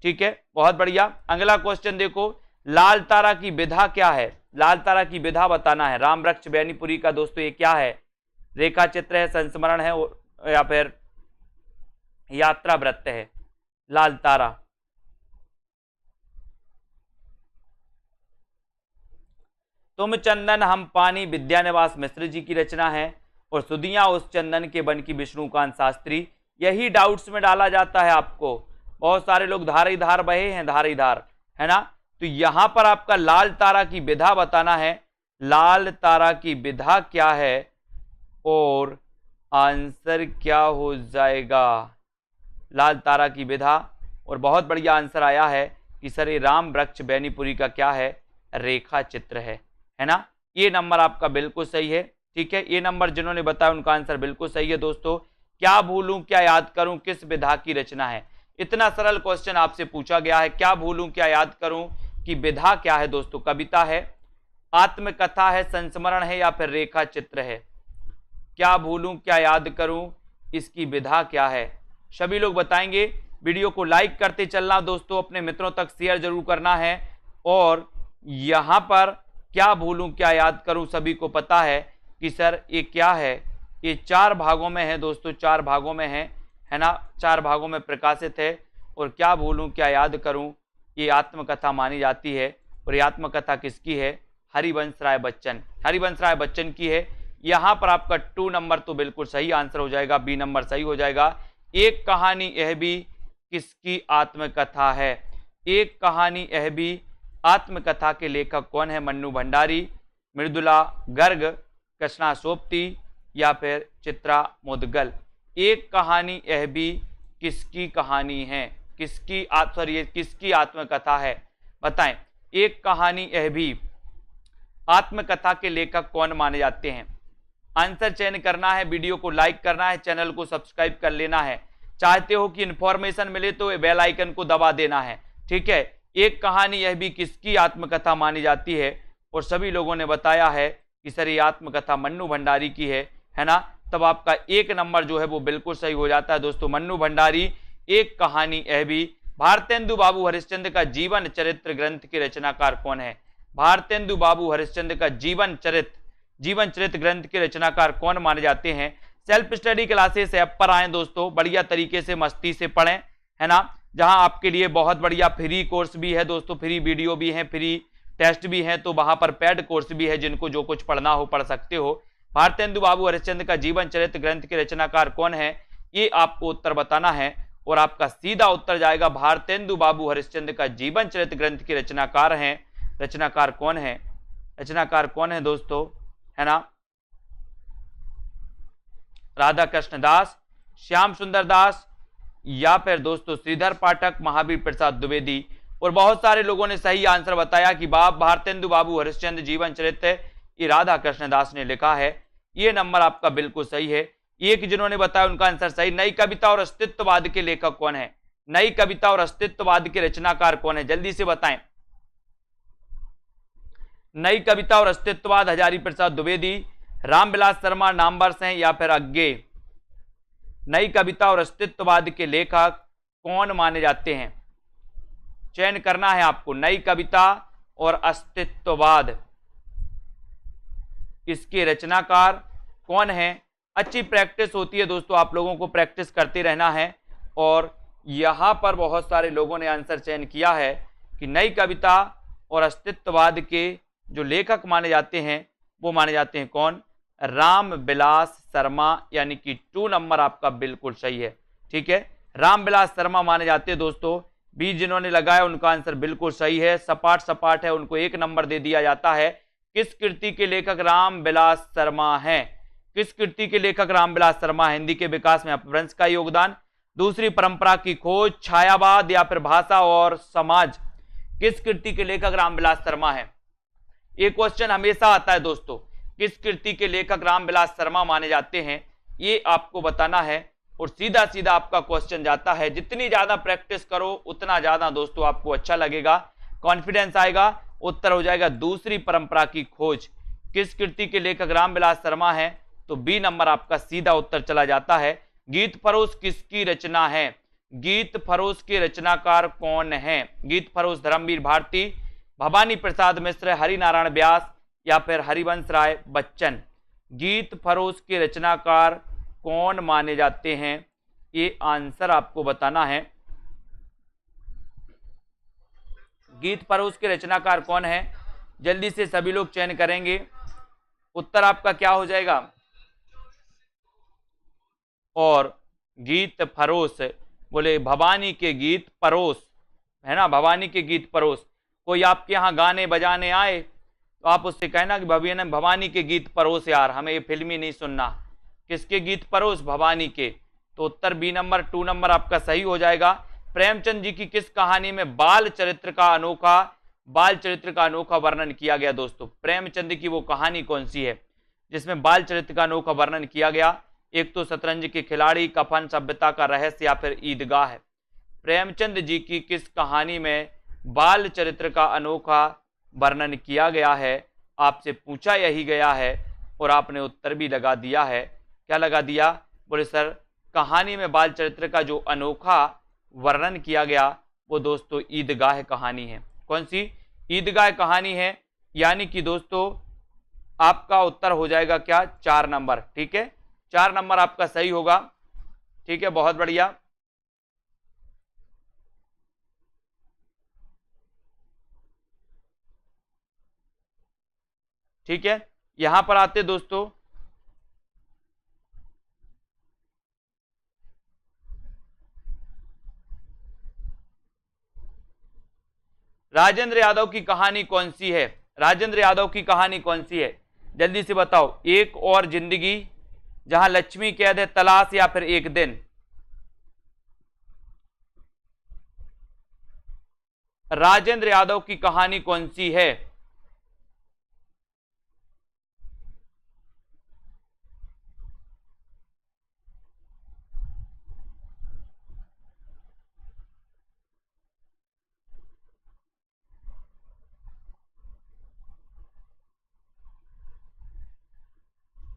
ठीक है, बहुत बढ़िया। अगला क्वेश्चन देखो, लाल तारा की विधा क्या है? लाल तारा की विधा बताना है। राम वृक्ष बैनीपुरी का दोस्तों ये क्या है? रेखा चित्र है, संस्मरण है या फिर यात्रा वृत्त है? लाल तारा, तुम चंदन हम पानी विद्यानिवास मिश्र जी की रचना है और सुधियां उस चंदन के बन की विष्णुकांत शास्त्री। यही डाउट्स में डाला जाता है आपको, बहुत सारे लोग धारी धार बहे हैं, धारी धार, है ना। तो यहां पर आपका लाल तारा की विधा बताना है। लाल तारा की विधा क्या है और आंसर क्या हो जाएगा? लाल तारा की विधा, और बहुत बढ़िया आंसर आया है कि सर ये राम वृक्ष बैनीपुरी का क्या है? रेखा चित्र है ना। ये नंबर आपका बिल्कुल सही है। ठीक है, ये नंबर जिन्होंने बताया उनका आंसर बिल्कुल सही है दोस्तों। क्या भूलूं क्या याद करूं किस विधा की रचना है? इतना सरल क्वेश्चन आपसे पूछा गया है, क्या भूलूं क्या याद करूं कि विधा क्या है दोस्तों? कविता है, आत्मकथा है, संस्मरण है या फिर रेखा चित्र है? क्या भूलूं क्या याद करूं, इसकी विधा क्या है? सभी लोग बताएंगे। वीडियो को लाइक करते चलना दोस्तों, अपने मित्रों तक शेयर जरूर करना है। और यहां पर क्या भूलूं क्या याद करूं, सभी को पता है कि सर ये क्या है? ये 4 भागों में है दोस्तों, 4 भागों में है ना, 4 भागों में प्रकाशित है। और क्या भूलूं क्या याद करूं, ये आत्मकथा मानी जाती है। और ये आत्मकथा किसकी है? हरिवंश राय बच्चन, हरिवंश राय बच्चन की है। यहाँ पर आपका 2 नंबर तो बिल्कुल सही आंसर हो जाएगा, बी नंबर सही हो जाएगा। एक कहानी यह भी किसकी आत्मकथा है? एक कहानी यह भी आत्मकथा के लेखक कौन है? मन्नू भंडारी, मृदुला गर्ग, कृष्णा सोपती या फिर चित्रा मुदगल। एक कहानी यह भी किसकी कहानी है? किसकी किसकी आत्मकथा है? बताएं। एक कहानी यह भी आत्मकथा के लेखक कौन माने जाते हैं? आंसर चयन करना है, वीडियो को लाइक करना है, चैनल को सब्सक्राइब कर लेना है। चाहते हो कि इंफॉर्मेशन मिले तो बेल आइकन को दबा देना है, ठीक है। एक कहानी यह भी किसकी आत्मकथा मानी जाती है? और सभी लोगों ने बताया है कि सर ये आत्मकथा मन्नू भंडारी की है ना। तब आपका 1 नंबर जो है वो बिल्कुल सही हो जाता है दोस्तों। मन्नू भंडारी एक कहानी यह भी। भारतेंदु बाबू हरिश्चंद्र का जीवन चरित्र ग्रंथ के रचनाकार कौन है? भारतेंदु बाबू हरिश्चंद्र का जीवन चरित्र ग्रंथ के रचनाकार कौन माने जाते हैं? सेल्फ स्टडी क्लासेस ऐप पर आए दोस्तों, बढ़िया तरीके से मस्ती से पढ़ें, है ना। जहां आपके लिए बहुत बढ़िया फ्री कोर्स भी है दोस्तों, फ्री वीडियो भी है, फ्री टेस्ट भी है, तो वहां पर पेड कोर्स भी है, जिनको जो कुछ पढ़ना हो पढ़ सकते हो। भारतेंदु बाबू हरिश्चंद्र का जीवन चरित्र ग्रंथ के रचनाकार कौन है? ये आपको उत्तर बताना है और आपका सीधा उत्तर जाएगा भारतेंदु बाबू हरिश्चंद्र का जीवन चरित्र ग्रंथ के रचनाकार हैं। रचनाकार कौन है? रचनाकार कौन है दोस्तों, है ना? राधा कृष्ण दास, श्याम सुंदर दास या फिर दोस्तों श्रीधर पाठक, महावीर प्रसाद द्विवेदी। और बहुत सारे लोगों ने सही आंसर बताया कि भारतेंदु बाबू हरिश्चंद्र जीवन चरित्र ये राधा कृष्ण दास ने लिखा है। ये नंबर आपका बिल्कुल सही है। एक जिन्होंने बताया उनका आंसर सही। नई कविता और अस्तित्ववाद के लेखक कौन है? नई कविता और अस्तित्ववाद के रचनाकार कौन है? जल्दी से बताएं। नई कविता और अस्तित्ववाद हजारी प्रसाद द्विवेदी, रामविलास शर्मा नामवर्ष हैं या फिर अज्ञे। नई कविता और अस्तित्ववाद के लेखक कौन माने जाते हैं? चयन करना है आपको। नई कविता और अस्तित्ववाद, इसके रचनाकार कौन है? अच्छी प्रैक्टिस होती है दोस्तों, आप लोगों को प्रैक्टिस करते रहना है। और यहां पर बहुत सारे लोगों ने आंसर चयन किया है कि नई कविता और अस्तित्ववाद के जो लेखक माने जाते हैं वो माने जाते हैं कौन? रामविलास शर्मा, यानी कि 2 नंबर आपका बिल्कुल सही है, ठीक है। रामविलास शर्मा माने जाते हैं दोस्तों। बी जिन्होंने लगाया उनका आंसर बिल्कुल सही है। सपाट है, उनको 1 नंबर दे दिया जाता है। किस कृति के लेखक रामविलास शर्मा हैं? किस कृति के लेखक रामविलास शर्मा? हिंदी के विकास में अपभ्रंश का योगदान, दूसरी परंपरा की खोज, छायावाद या फिर भाषा और समाज। किस कृति के लेखक रामविलास शर्मा है? ये क्वेश्चन हमेशा आता है दोस्तों, किस कृति के लेखक रामविलास शर्मा माने जाते हैं, ये आपको बताना है। और सीधा सीधा आपका क्वेश्चन जाता है। जितनी ज्यादा प्रैक्टिस करो उतना ज्यादा दोस्तों आपको अच्छा लगेगा, कॉन्फिडेंस आएगा। उत्तर हो जाएगा दूसरी परंपरा की खोज। किस कृति के लेखक रामविलास शर्मा है? तो बी नंबर आपका सीधा उत्तर चला जाता है। गीत फरोश किसकी रचना है? गीत फरोश के रचनाकार कौन है? गीत फरोश धर्मवीर भारती, भवानी प्रसाद मिश्र, हरिनारायण व्यास या फिर हरिवंश राय बच्चन। गीत फरोश के रचनाकार कौन माने जाते हैं? ये आंसर आपको बताना है। गीत फरोश के रचनाकार कौन है? जल्दी से सभी लोग चयन करेंगे। उत्तर आपका क्या हो जाएगा? और गीत फरोश बोले भवानी के गीत परोस, है ना, भवानी के गीत परोस। कोई आपके यहाँ गाने बजाने आए तो आप उससे कहना कि भवानी के गीत परोस यार, हमें ये फिल्मी नहीं सुनना। किसके गीत परोस? भवानी के। तो उत्तर बी नंबर 2 नंबर आपका सही हो जाएगा। प्रेमचंद जी की किस कहानी में बाल चरित्र का अनोखा वर्णन किया गया दोस्तों? प्रेमचंद की वो कहानी कौन सी है जिसमें बाल चरित्र का अनोखा वर्णन किया गया? एक तो शतरंज के खिलाड़ी, कफन, सभ्यता का रहस्य या फिर ईदगाह है। प्रेमचंद जी की किस कहानी में बाल चरित्र का अनोखा वर्णन किया गया है? आपसे पूछा यही गया है और आपने उत्तर भी लगा दिया है। क्या लगा दिया? बोले सर कहानी में बाल चरित्र का जो अनोखा वर्णन किया गया वो दोस्तों ईदगाह कहानी है। कौन सी? ईदगाह कहानी है। यानी कि दोस्तों आपका उत्तर हो जाएगा क्या? 4 नंबर, ठीक है। 4 नंबर आपका सही होगा, ठीक है, बहुत बढ़िया। ठीक है, यहां पर आते दोस्तों, राजेंद्र यादव की कहानी कौन सी है? राजेंद्र यादव की कहानी कौन सी है? जल्दी से बताओ। एक और जिंदगी, जहां लक्ष्मी कैद है, तलाश, या फिर एक दिन? राजेंद्र यादव की कहानी कौन सी है?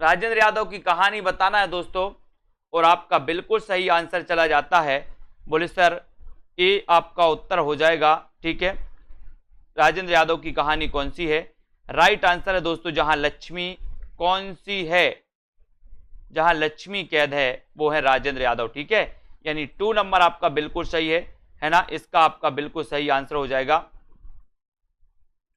राजेंद्र यादव की कहानी बताना है दोस्तों, और आपका बिल्कुल सही आंसर चला जाता है। बोले सर ए आपका उत्तर हो जाएगा। ठीक है, राजेंद्र यादव की कहानी कौन सी है? राइट आंसर है दोस्तों, जहां लक्ष्मी कौन सी है, जहां लक्ष्मी कैद है वो है राजेंद्र यादव। ठीक है, यानी 2 नंबर आपका बिल्कुल सही है ना, इसका आपका बिल्कुल सही आंसर हो जाएगा।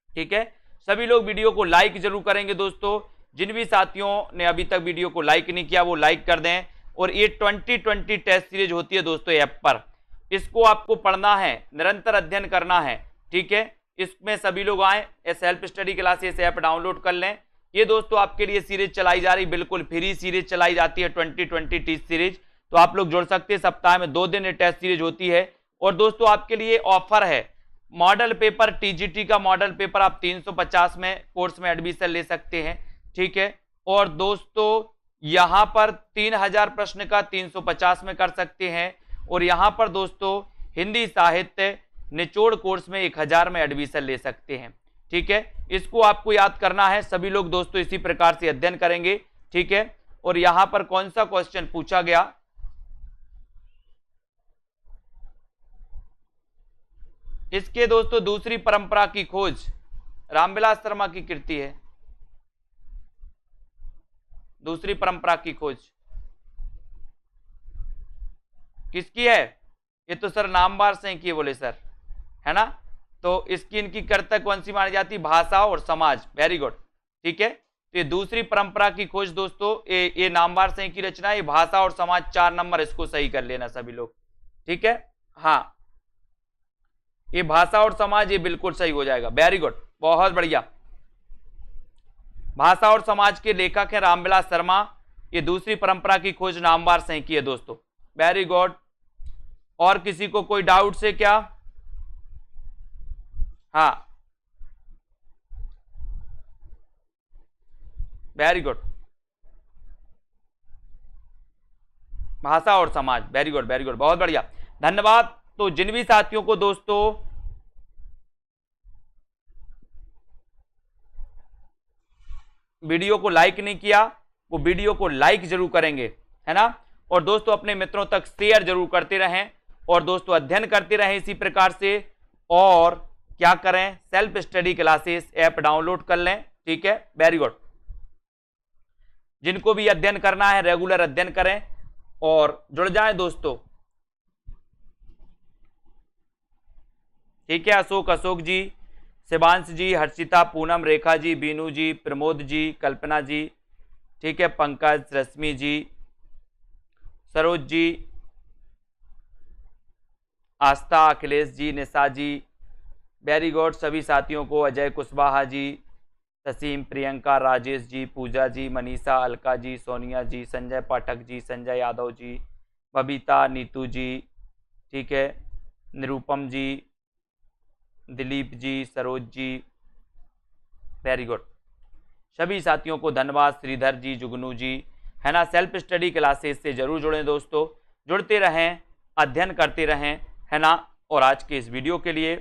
ठीक है, सभी लोग वीडियो को लाइक जरूर करेंगे दोस्तों। जिन भी साथियों ने अभी तक वीडियो को लाइक नहीं किया वो लाइक कर दें। और ये 2020 टेस्ट सीरीज होती है दोस्तों ऐप पर, इसको आपको पढ़ना है, निरंतर अध्ययन करना है। ठीक है, इसमें सभी लोग आए, self study classes app download कर लें। ये दोस्तों आपके लिए सीरीज चलाई जा रही, बिल्कुल फ्री सीरीज चलाई जाती है 2020 टेस्ट सीरीज, तो आप लोग जुड़ सकते हैं। सप्ताह में 2 दिन टेस्ट सीरीज होती है। और दोस्तों आपके लिए ऑफर है, मॉडल पेपर, टीजीटी का मॉडल पेपर आप 350 में कोर्स में एडमिशन ले सकते हैं। ठीक है, और दोस्तों यहां पर 3000 प्रश्न का 350 में कर सकते हैं। और यहां पर दोस्तों हिंदी साहित्य निचोड़ कोर्स में 1000 में एडमिशन ले सकते हैं। ठीक है, इसको आपको याद करना है। सभी लोग दोस्तों इसी प्रकार से अध्ययन करेंगे। ठीक है, और यहां पर कौन सा क्वेश्चन पूछा गया? इसके दोस्तों दूसरी परंपरा की खोज रामविलास शर्मा की कृति है। दूसरी परंपरा की खोज किसकी है? ये तो सर नामवार से की है, बोले सर, है ना। तो इसकी इनकी कर्ता कौन सी मानी जाती? भाषा और समाज। Very good. ठीक है, तो ये दूसरी परंपरा की खोज दोस्तों ये नामवार से की रचना है। ये भाषा और समाज 4 नंबर, इसको सही कर लेना सभी लोग। ठीक है, हाँ, ये भाषा और समाज ये बिल्कुल सही हो जाएगा। वेरी गुड, बहुत बढ़िया। भाषा और समाज के लेखक हैं रामविलास शर्मा। ये दूसरी परंपरा की खोज नामवार से की है दोस्तों। Very good. और किसी को कोई डाउट से क्या? हाँ, वेरी गुड, भाषा और समाज। वेरी गुड, वेरी गुड, बहुत बढ़िया, धन्यवाद। तो जिन भी साथियों को दोस्तों वीडियो को लाइक नहीं किया वो वीडियो को लाइक जरूर करेंगे, है ना। और दोस्तों अपने मित्रों तक शेयर जरूर करते रहें। और दोस्तों अध्ययन करते रहें इसी प्रकार से। और क्या करें? Self study classes app download कर लें। ठीक है, वेरी गुड। जिनको भी अध्ययन करना है रेगुलर अध्ययन करें और जुड़ जाएं दोस्तों। ठीक है, अशोक जी, शिवांश जी, हर्षिता, पूनम, रेखा जी, बीनू जी, प्रमोद जी, कल्पना जी, ठीक है, पंकज, रश्मि जी, सरोज जी, आस्था, अखिलेश जी, निशा जी, वेरी गुड। सभी साथियों को, अजय कुशवाहा जी, तसीम, प्रियंका, राजेश जी, पूजा जी, मनीषा, अलका जी, सोनिया जी, संजय पाठक जी, संजय यादव जी, बबीता, नीतू जी, ठीक है, निरूपम जी, दिलीप जी, सरोज जी, वेरी गुड। सभी साथियों को धन्यवाद। श्रीधर जी, जुगनू जी, है ना। सेल्फ स्टडी क्लासेस से जरूर जुड़ें दोस्तों, जुड़ते रहें, अध्ययन करते रहें, है ना। और आज के इस वीडियो के लिए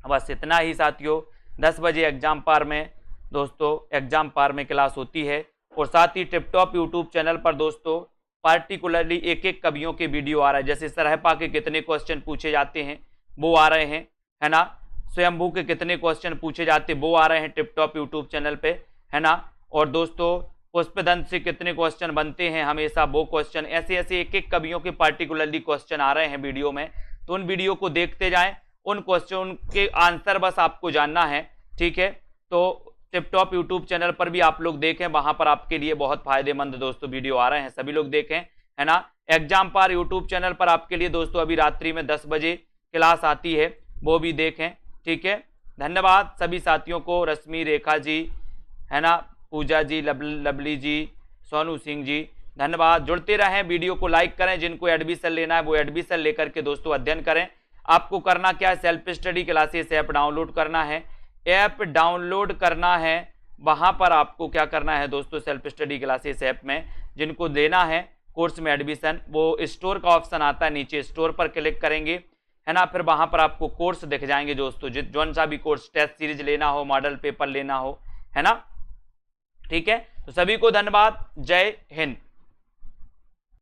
बस इतना ही साथियों। 10 बजे एग्जाम पार में दोस्तों एग्जाम पार में क्लास होती है। और साथ ही टिपटॉप यूट्यूब चैनल पर दोस्तों पार्टिकुलरली एक एक कवियों के वीडियो आ रहा है। जैसे सरहपा के कितने क्वेश्चन पूछे जाते हैं वो आ रहे हैं, है ना। स्वयंभू के कितने क्वेश्चन पूछे जाते वो आ रहे हैं टिपटॉप यूट्यूब चैनल पे, है ना। और दोस्तों पुष्पदंत से कितने क्वेश्चन बनते हैं हमेशा, वो क्वेश्चन, ऐसे ऐसे एक एक कवियों के पार्टिकुलरली क्वेश्चन आ रहे हैं वीडियो में। तो उन वीडियो को देखते जाएं, उन क्वेश्चन के आंसर बस आपको जानना है। ठीक है, तो टिप टॉप यूट्यूब चैनल पर भी आप लोग देखें, वहां पर आपके लिए बहुत फायदेमंद दोस्तों वीडियो आ रहे हैं, सभी लोग देखें, है ना। एग्जाम पार यूट्यूब चैनल पर आपके लिए दोस्तों अभी रात्रि में 10 बजे क्लास आती है, वो भी देखें, ठीक है। धन्यवाद सभी साथियों को, रश्मि, रेखा जी, है ना, पूजा जी, लवली जी, सोनू सिंह जी, धन्यवाद। जुड़ते रहें, वीडियो को लाइक करें, जिनको एडमिशन लेना है वो एडमिशन लेकर के दोस्तों अध्ययन करें। आपको करना क्या है, self study classes app download करना है, ऐप डाउनलोड करना है। वहां पर आपको क्या करना है दोस्तों, सेल्फ स्टडी क्लासेस ऐप में जिनको देना है कोर्स में एडमिशन, वो स्टोर का ऑप्शन आता है नीचे, स्टोर पर क्लिक करेंगे, है ना। फिर वहां पर आपको कोर्स दिख जाएंगे दोस्तों, जौन सा भी कोर्स, टेस्ट सीरीज लेना हो, मॉडल पेपर लेना हो, है ना, ठीक है। तो सभी को धन्यवाद, जय हिंद।